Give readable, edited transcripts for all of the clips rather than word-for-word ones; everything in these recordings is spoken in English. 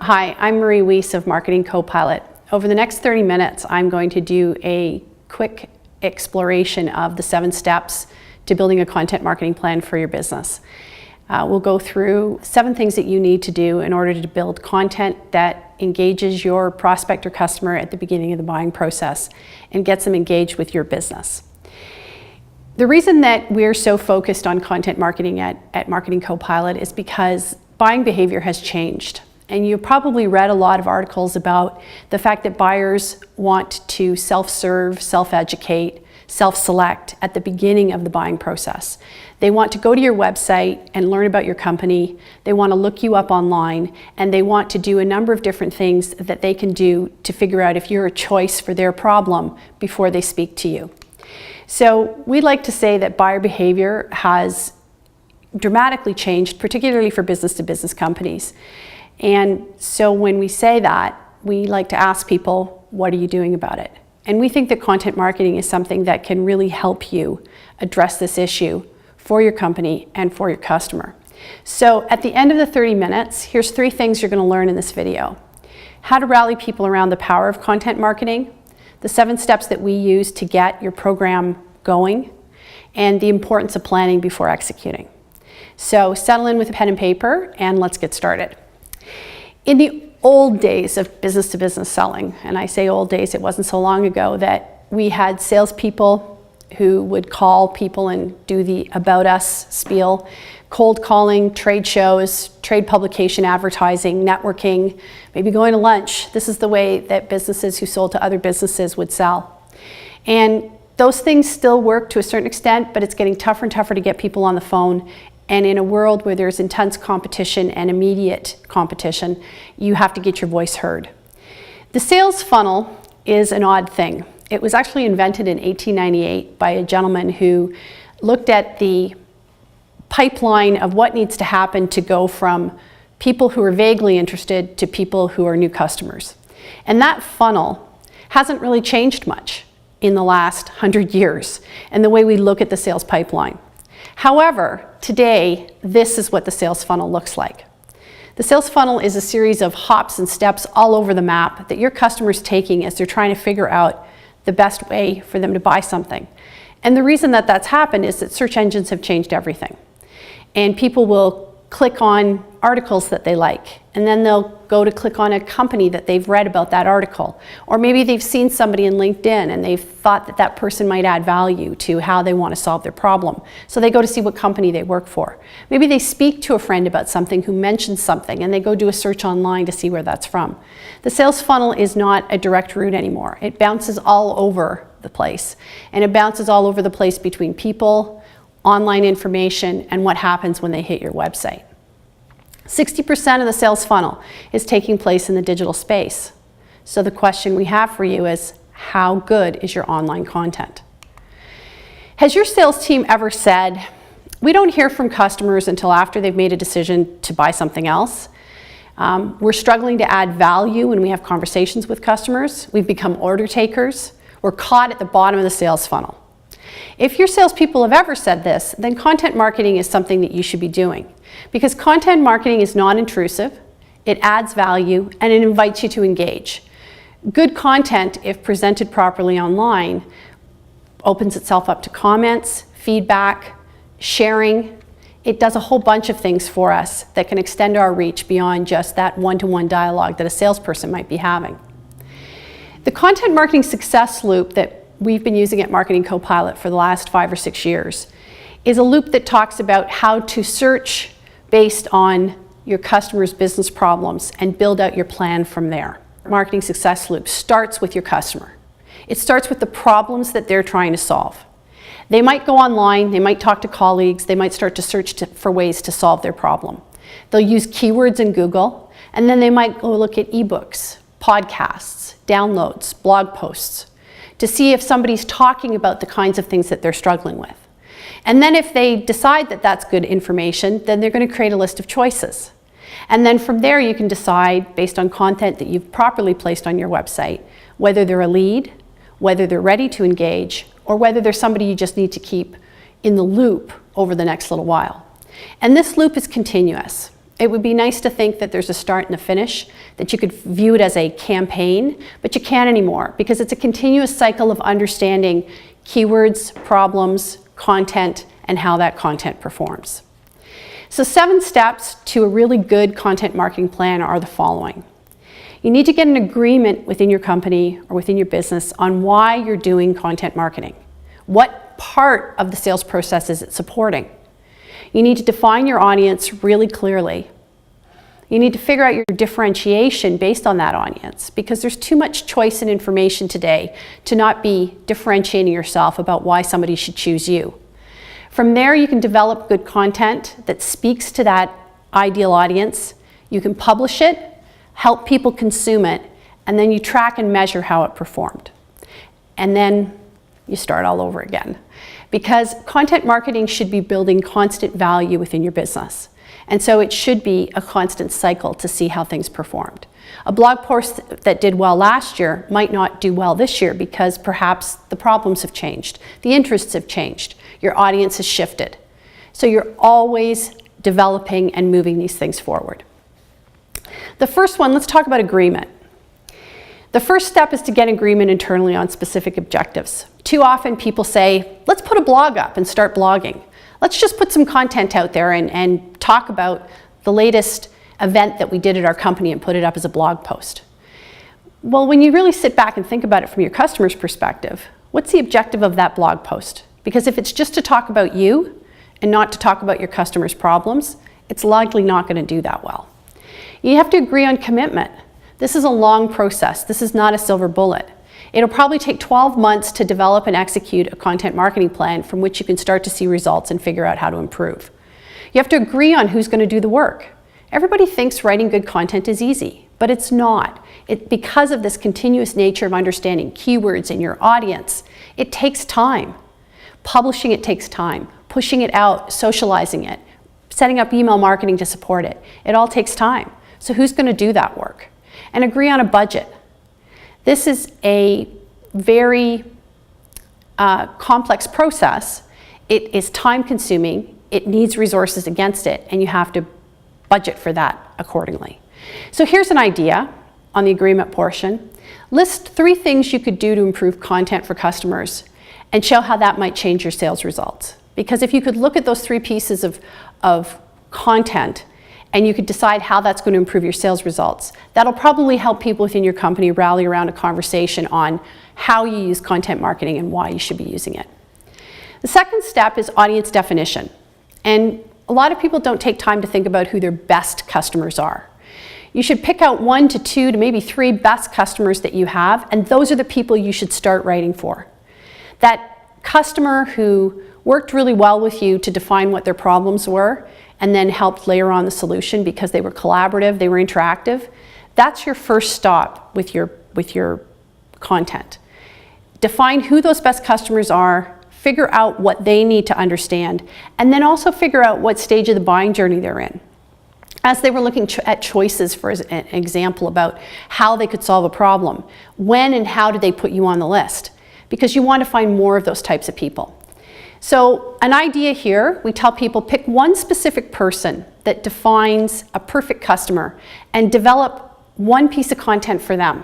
Hi, I'm Marie Weiss of Marketing CoPilot. Over the next 30 minutes, I'm going to do a quick exploration of the 7 steps to building a content marketing plan for your business. We'll go through 7 things that you need to do in order to build content that engages your prospect or customer at the beginning of the buying process and gets them engaged with your business. The reason that we're so focused on content marketing at Marketing CoPilot is because buying behavior has changed. And you've probably read a lot of articles about the fact that buyers want to self-serve, self-educate, self-select at the beginning of the buying process. They want to go to your website and learn about your company. They want to look you up online, and they want to do a number of different things that they can do to figure out if you're a choice for their problem before they speak to you. So we'd like to say that buyer behavior has dramatically changed, particularly for business-to-business companies. And so when we say that, we like to ask people, what are you doing about it? And we think that content marketing is something that can really help you address this issue for your company and for your customer. So at the end of the 30 minutes, here's 3 things you're going to learn in this video. How to rally people around the power of content marketing, the 7 steps that we use to get your program going, and the importance of planning before executing. So settle in with a pen and paper and let's get started. In the old days of business-to-business selling, and I say old days, it wasn't so long ago that we had salespeople who would call people and do the About Us spiel, cold calling, trade shows, trade publication advertising, networking, maybe going to lunch. This is the way that businesses who sold to other businesses would sell. And those things still work to a certain extent, but it's getting tougher and tougher to get people on the phone. And in a world where there's intense competition and immediate competition, you have to get your voice heard. The sales funnel is an odd thing. It was actually invented in 1898 by a gentleman who looked at the pipeline of what needs to happen to go from people who are vaguely interested to people who are new customers. And that funnel hasn't really changed much in the last 100 years and the way we look at the sales pipeline. However, today, this is what the sales funnel looks like. The sales funnel is a series of hops and steps all over the map that your customer's taking as they're trying to figure out the best way for them to buy something. And the reason that that's happened is that search engines have changed everything. And people will click on articles that they like, and then they'll go to click on a company that they've read about that article. Or maybe they've seen somebody in LinkedIn and they've thought that that person might add value to how they want to solve their problem. So they go to see what company they work for. Maybe they speak to a friend about something who mentions something and they go do a search online to see where that's from. The sales funnel is not a direct route anymore. It bounces all over the place. And it bounces all over the place between people, online information, and what happens when they hit your website. 60% of the sales funnel is taking place in the digital space. So the question we have for you is, how good is your online content? Has your sales team ever said, we don't hear from customers until after they've made a decision to buy something else? We're struggling to add value when we have conversations with customers. We've become order takers. We're caught at the bottom of the sales funnel. If your salespeople have ever said this, then content marketing is something that you should be doing. Because content marketing is non-intrusive, it adds value, and it invites you to engage. Good content, if presented properly online, opens itself up to comments, feedback, sharing. It does a whole bunch of things for us that can extend our reach beyond just that one-to-one dialogue that a salesperson might be having. The content marketing success loop that we've been using at Marketing CoPilot for the last 5 or 6 years is a loop that talks about how to search based on your customer's business problems and build out your plan from there. Marketing success loop starts with your customer. It starts with the problems that they're trying to solve. They might go online, they might talk to colleagues, they might start to search for ways to solve their problem. They'll use keywords in Google, and then they might go look at ebooks, podcasts, downloads, blog posts, to see if somebody's talking about the kinds of things that they're struggling with. And then if they decide that that's good information, then they're going to create a list of choices. And then from there you can decide, based on content that you've properly placed on your website, whether they're a lead, whether they're ready to engage, or whether they're somebody you just need to keep in the loop over the next little while. And this loop is continuous. It would be nice to think that there's a start and a finish, that you could view it as a campaign, but you can't anymore because it's a continuous cycle of understanding keywords, problems, content, and how that content performs. So 7 steps to a really good content marketing plan are the following. You need to get an agreement within your company or within your business on why you're doing content marketing. What part of the sales process is it supporting? You need to define your audience really clearly. You need to figure out your differentiation based on that audience because there's too much choice and information today to not be differentiating yourself about why somebody should choose you. From there, you can develop good content that speaks to that ideal audience. You can publish it, help people consume it, and then you track and measure how it performed. And then you start all over again. Because content marketing should be building constant value within your business. And so it should be a constant cycle to see how things performed. A blog post that did well last year might not do well this year because perhaps the problems have changed, the interests have changed, your audience has shifted. So you're always developing and moving these things forward. The first one, let's talk about agreement. The first step is to get agreement internally on specific objectives. Too often people say, let's put a blog up and start blogging. Let's just put some content out there and talk about the latest event that we did at our company and put it up as a blog post. Well, when you really sit back and think about it from your customer's perspective, what's the objective of that blog post? Because if it's just to talk about you and not to talk about your customer's problems, it's likely not going to do that well. You have to agree on commitment. This is a long process. This is not a silver bullet. It'll probably take 12 months to develop and execute a content marketing plan from which you can start to see results and figure out how to improve. You have to agree on who's going to do the work. Everybody thinks writing good content is easy, but it's not. Because of this continuous nature of understanding keywords in your audience, it takes time. Publishing it takes time. Pushing it out, socializing it, setting up email marketing to support it. It all takes time. So who's going to do that work? And agree on a budget. This is a very complex process. It is time consuming, it needs resources against it, and you have to budget for that accordingly. So here's an idea on the agreement portion. List 3 things you could do to improve content for customers and show how that might change your sales results. Because if you could look at those 3 pieces of content and you could decide how that's going to improve your sales results, that'll probably help people within your company rally around a conversation on how you use content marketing and why you should be using it. The second step is audience definition. And a lot of people don't take time to think about who their best customers are. You should pick out 1 to 2 to maybe 3 best customers that you have, and those are the people you should start writing for. That customer who worked really well with you to define what their problems were and then helped layer on the solution because they were collaborative, they were interactive, that's your first stop with your content. Define who those best customers are, figure out what they need to understand, and then also figure out what stage of the buying journey they're in. As they were looking at choices, for an example, about how they could solve a problem, when and how did they put you on the list? Because you want to find more of those types of people. So an idea here, we tell people pick 1 specific person that defines a perfect customer and develop 1 piece of content for them.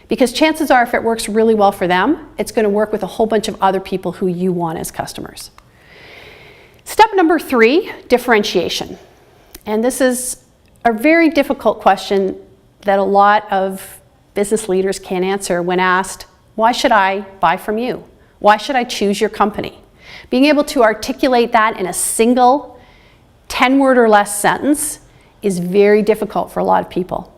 Because chances are if it works really well for them, it's going to work with a whole bunch of other people who you want as customers. Step number 3, differentiation. And this is a very difficult question that a lot of business leaders can't answer when asked, why should I buy from you? Why should I choose your company? Being able to articulate that in a single 10-word or less sentence is very difficult for a lot of people.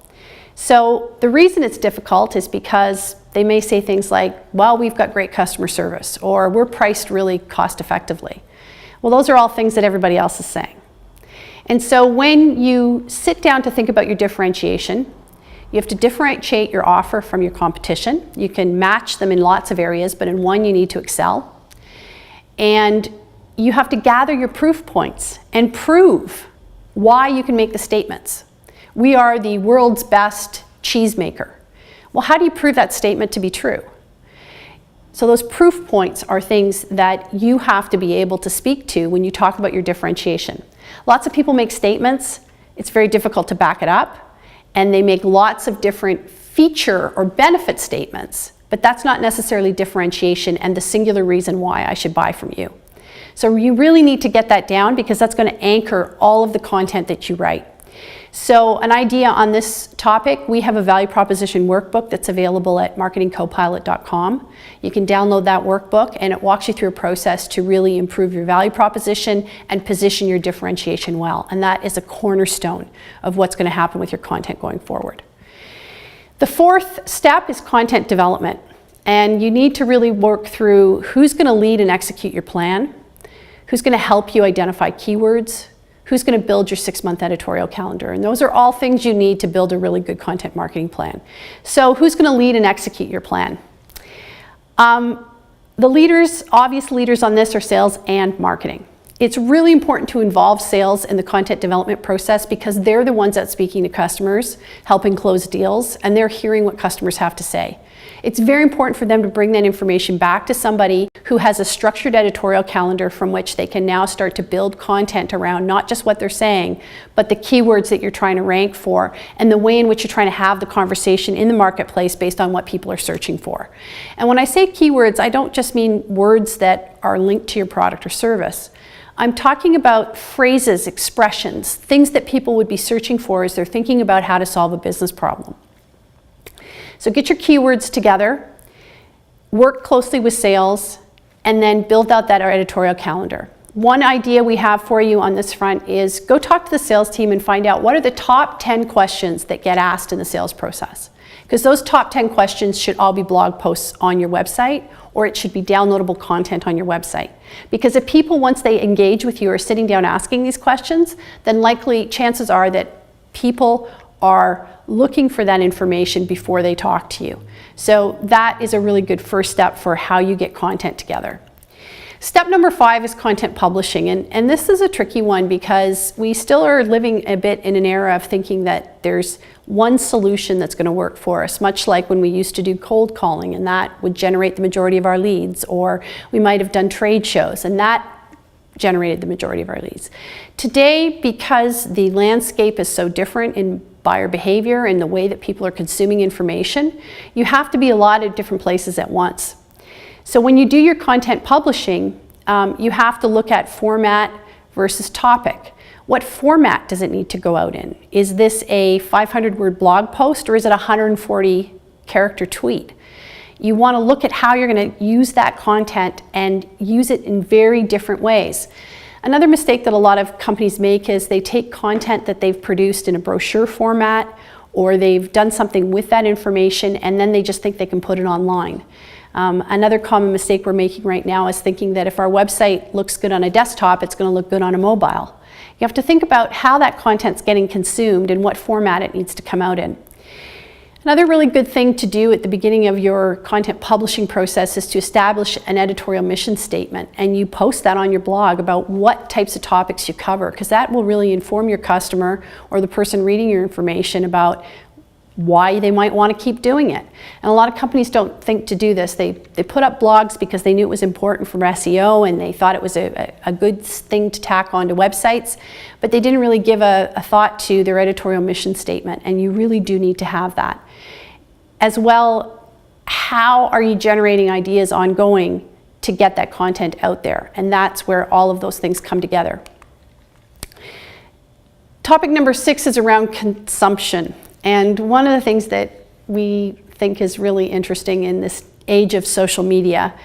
So the reason it's difficult is because they may say things like, well, we've got great customer service, or we're priced really cost effectively. Well, those are all things that everybody else is saying. And so when you sit down to think about your differentiation, you have to differentiate your offer from your competition. You can match them in lots of areas, but in one you need to excel. And you have to gather your proof points and prove why you can make the statements. We are the world's best cheesemaker. Well, how do you prove that statement to be true? So those proof points are things that you have to be able to speak to when you talk about your differentiation. Lots of people make statements It's very difficult to back it up, and they make lots of different feature or benefit statements, but that's not necessarily differentiation and the singular reason why I should buy from you. So you really need to get that down, because that's going to anchor all of the content that you write. So an idea on this topic, we have a value proposition workbook that's available at marketingcopilot.com. You can download that workbook, and it walks you through a process to really improve your value proposition and position your differentiation well. And that is a cornerstone of what's going to happen with your content going forward. The fourth step is content development. And you need to really work through who's going to lead and execute your plan, who's going to help you identify keywords, who's going to build your 6-month editorial calendar. And those are all things you need to build a really good content marketing plan. So who's going to lead and execute your plan? The leaders, obvious leaders on this, are sales and marketing. It's really important to involve sales in the content development process, because they're the ones that's speaking to customers, helping close deals, and they're hearing what customers have to say. It's very important for them to bring that information back to somebody who has a structured editorial calendar from which they can now start to build content around not just what they're saying, but the keywords that you're trying to rank for and the way in which you're trying to have the conversation in the marketplace based on what people are searching for. And when I say keywords, I don't just mean words that are linked to your product or service. I'm talking about phrases, expressions, things that people would be searching for as they're thinking about how to solve a business problem. So get your keywords together, work closely with sales, and then build out that editorial calendar. One idea we have for you on this front is go talk to the sales team and find out what are the top 10 questions that get asked in the sales process. Because those top 10 questions should all be blog posts on your website, or it should be downloadable content on your website. Because if people, once they engage with you, are sitting down asking these questions, then likely chances are that people are looking for that information before they talk to you. So that is a really good first step for how you get content together. Step number 5 is content publishing, and this is a tricky one, because we still are living a bit in an era of thinking that there's one solution that's going to work for us, much like when we used to do cold calling, and that would generate the majority of our leads, or we might have done trade shows, and that generated the majority of our leads. Today, because the landscape is so different in buyer behavior and the way that people are consuming information, you have to be a lot of different places at once. So when you do your content publishing, you have to look at format versus topic. What format does it need to go out in? Is this a 500-word blog post, or is it a 140-character tweet? You want to look at how you're going to use that content and use it in very different ways. Another mistake that a lot of companies make is they take content that they've produced in a brochure format, or they've done something with that information, and then they just think they can put it online. Another common mistake we're making right now is thinking that if our website looks good on a desktop, it's going to look good on a mobile. You have to think about how that content's getting consumed and what format it needs to come out in. Another really good thing to do at the beginning of your content publishing process is to establish an editorial mission statement, and you post that on your blog about what types of topics you cover, because that will really inform your customer or the person reading your information about why they might want to keep doing it. And a lot of companies don't think to do this. They put up blogs because they knew it was important for SEO, and they thought it was a good thing to tack onto websites, but they didn't really give a thought to their editorial mission statement, and you really do need to have that. As well, how are you generating ideas ongoing to get that content out there? And that's where all of those things come together. Topic number 6 is around consumption. And one of the things that we think is really interesting in this age of social media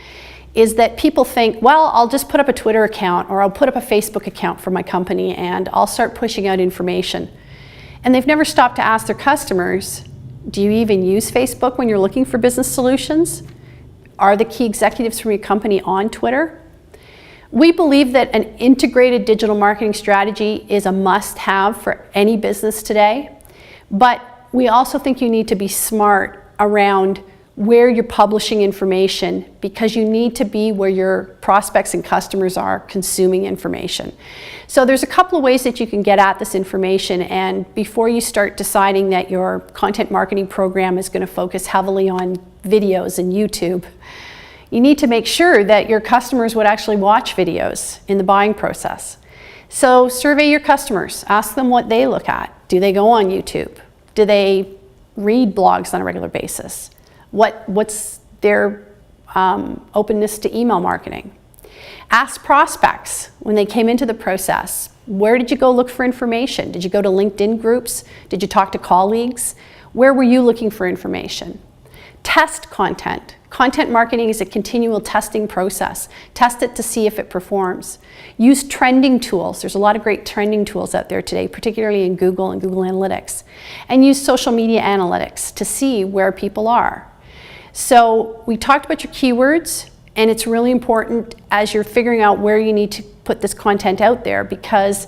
is that people think, well, I'll just put up a Twitter account, or I'll put up a Facebook account for my company, and I'll start pushing out information. And they've never stopped to ask their customers, do you even use Facebook when you're looking for business solutions? Are the key executives from your company on Twitter? We believe that an integrated digital marketing strategy is a must-have for any business today, but we also think you need to be smart around where you're publishing information, because you need to be where your prospects and customers are consuming information. So there's a couple of ways that you can get at this information, and before you start deciding that your content marketing program is going to focus heavily on videos and YouTube, you need to make sure that your customers would actually watch videos in the buying process. So survey your customers. Ask them what they look at. Do they go on YouTube? Do they read blogs on a regular basis? What's their openness to email marketing? Ask prospects when they came into the process. Where did you go look for information? Did you go to LinkedIn groups? Did you talk to colleagues? Where were you looking for information? Test content. Content marketing is a continual testing process. Test it to see if it performs. Use trending tools. There's a lot of great trending tools out there today, particularly in Google and Google Analytics. And use social media analytics to see where people are. So we talked about your keywords, and it's really important as you're figuring out where you need to put this content out there, because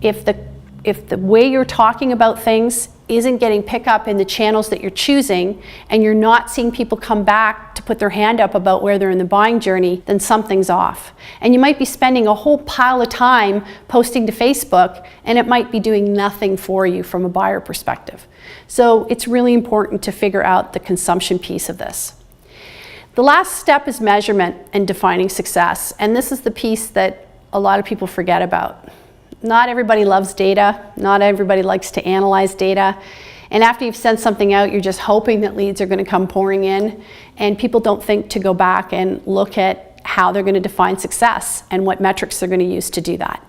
if the way you're talking about things isn't getting pick up in the channels that you're choosing, and you're not seeing people come back to put their hand up about where they're in the buying journey, then something's off. And you might be spending a whole pile of time posting to Facebook, and it might be doing nothing for you from a buyer perspective. So it's really important to figure out the consumption piece of this. The last step is measurement and defining success, and this is the piece that a lot of people forget about. Not everybody loves data, not everybody likes to analyze data, and after you've sent something out, you're just hoping that leads are going to come pouring in, and people don't think to go back and look at how they're going to define success and what metrics they're going to use to do that.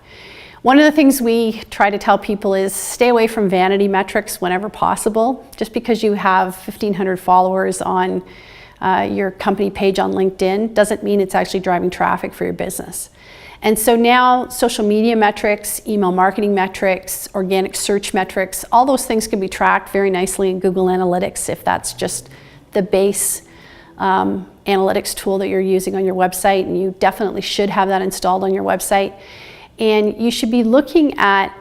One of the things we try to tell people is stay away from vanity metrics whenever possible. Just because you have 1,500 followers on your company page on LinkedIn doesn't mean it's actually driving traffic for your business. And so now social media metrics, email marketing metrics, organic search metrics, all those things can be tracked very nicely in Google Analytics if that's just the base analytics tool that you're using on your website, and you definitely should have that installed on your website. And you should be looking at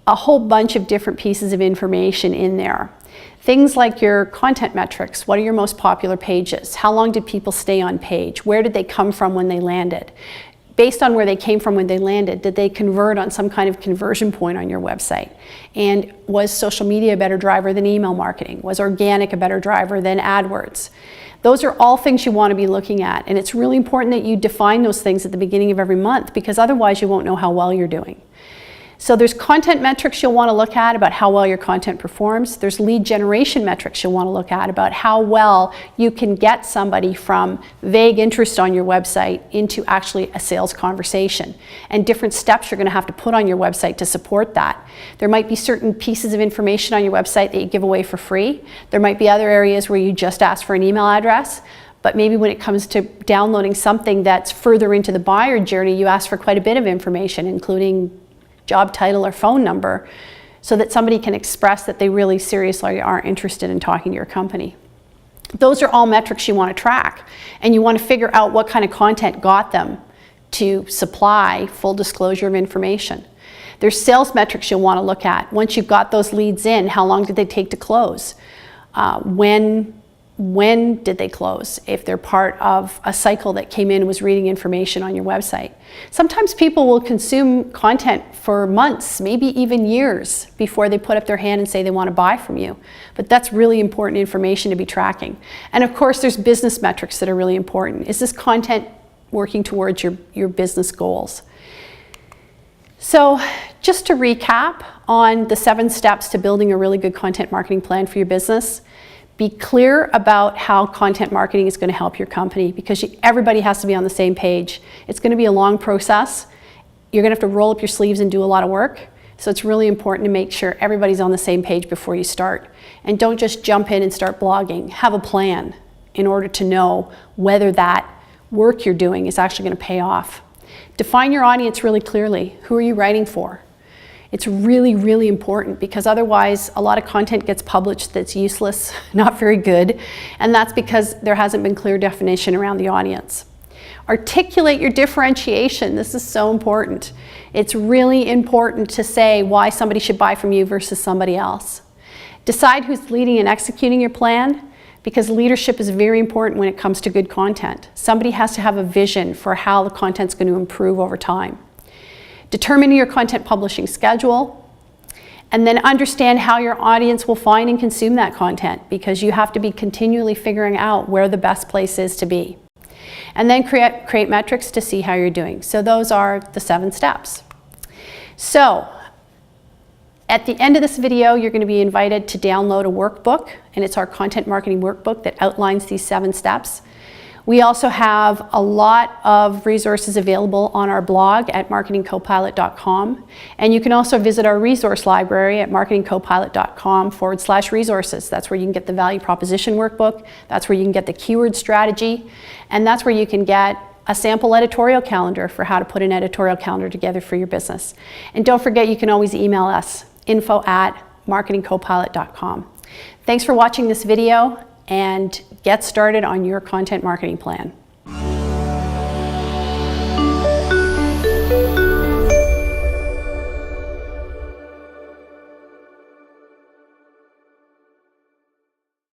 a whole bunch of different pieces of information in there. Things like your content metrics. What are your most popular pages? How long did people stay on page? Where did they come from when they landed? Based on where they came from when they landed, did they convert on some kind of conversion point on your website? And was social media a better driver than email marketing? Was organic a better driver than AdWords? Those are all things you want to be looking at, and it's really important that you define those things at the beginning of every month, because otherwise you won't know how well you're doing. So there's content metrics you'll want to look at about how well your content performs. There's lead generation metrics you'll want to look at about how well you can get somebody from vague interest on your website into actually a sales conversation, and different steps you're going to have to put on your website to support that. There might be certain pieces of information on your website that you give away for free. There might be other areas where you just ask for an email address. But maybe when it comes to downloading something that's further into the buyer journey, you ask for quite a bit of information, including job title or phone number, so that somebody can express that they really seriously are interested in talking to your company. Those are all metrics you want to track, and you want to figure out what kind of content got them to supply full disclosure of information. There's sales metrics you'll want to look at. Once you've got those leads in, how long did they take to close? When did they close? If they're part of a cycle that came in and was reading information on your website. Sometimes people will consume content for months, maybe even years, before they put up their hand and say they want to buy from you. But that's really important information to be tracking. And of course, there's business metrics that are really important. Is this content working towards your business goals? So just to recap on the 7 steps to building a really good content marketing plan for your business. Be clear about how content marketing is going to help your company, because everybody has to be on the same page. It's going to be a long process. You're going to have to roll up your sleeves and do a lot of work. So it's really important to make sure everybody's on the same page before you start. And don't just jump in and start blogging. Have a plan in order to know whether that work you're doing is actually going to pay off. Define your audience really clearly. Who are you writing for? It's really, really important, because otherwise a lot of content gets published that's useless, not very good, and that's because there hasn't been clear definition around the audience. Articulate your differentiation. This is so important. It's really important to say why somebody should buy from you versus somebody else. Decide who's leading and executing your plan, because leadership is very important when it comes to good content. Somebody has to have a vision for how the content's going to improve over time. Determine your content publishing schedule, and then understand how your audience will find and consume that content, because you have to be continually figuring out where the best place is to be. And then create metrics to see how you're doing. So those are the 7 steps. So, at the end of this video, you're going to be invited to download a workbook, and it's our content marketing workbook that outlines these 7 steps. We also have a lot of resources available on our blog at marketingcopilot.com, and you can also visit our resource library at marketingcopilot.com/resources. That's where you can get the value proposition workbook, that's where you can get the keyword strategy, and that's where you can get a sample editorial calendar for how to put an editorial calendar together for your business. And don't forget, you can always email us, info@marketingcopilot.com. Thanks for watching this video, and get started on your content marketing plan.